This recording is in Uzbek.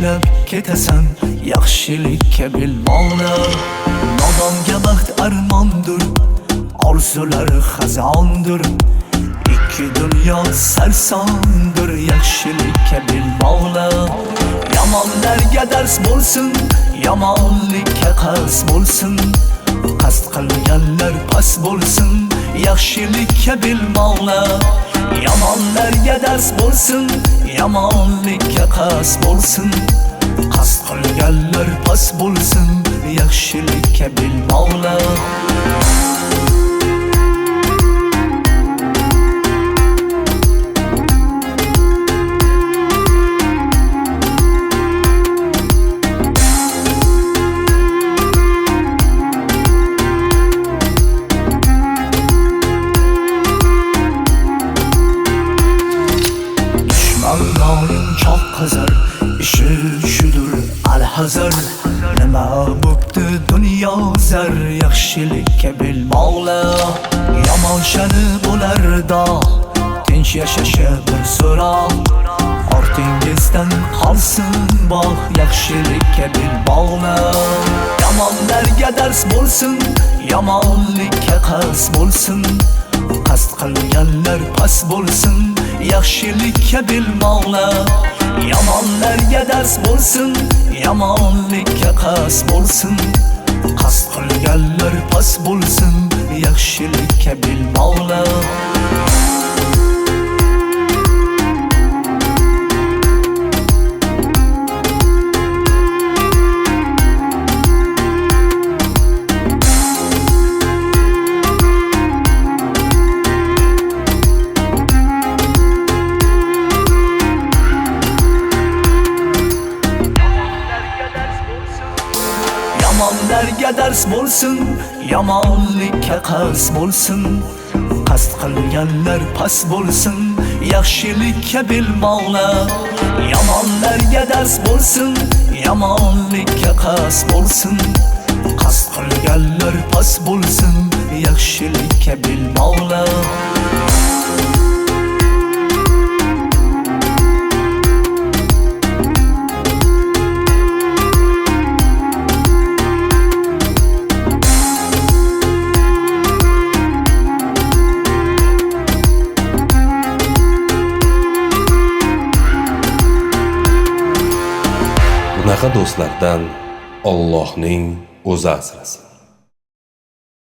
tashlab ketasan, yaxshilikka bilmoqni. Nodonga baxt armondir, orzulari xazondir. Ikki dunyo sarsondir, yaxshilikka bilmoqni. Yomonlarga dars bo'lsin, yomonlikka qasd bo'lsin. Qasd qilganlar past bo'lsin, yaxshilikka bilmoqni. Yomonlarga dars bo'lsin, yomonlikka qasd bo'lsin. Qasd qilganlar past bo'lsin, yaxshilikka bilmoqni. Allah'ın çok kızar, işi şudur alhazar. Nima bo'pti dunyo zar, yaxshilikka bilmoqli. Yomonshani bo'larda, tinch yashashi bir so'roq. Ortingizdan qolsin bog', yaxshilikka bilmoqli. Yomonlarga dars bo'lsin, yomonlikka qasd bo'lsin. Qasd qilganlar past bo'lsin, yaxshilikka bilmoqli. Yomonlarga dars bo'lsin, yomonlikka qasd bo'lsin. Qasd qilganlar past bo'lsin, yaxshilikka bilmoqli. Yomonlarga dars bo'lsin, yomonlikka qasd bo'lsin. Qasd qilganlar past bo'lsin, yaxshilikka bilmoqli. Yomonlarga dars bo'lsin, yomonlikka qasd bo'lsin. Qasd qilganlar past bo'lsin, yaxshilikka bilmoqli. Bunaqa do'stlardan Allohning o'zi asrasin.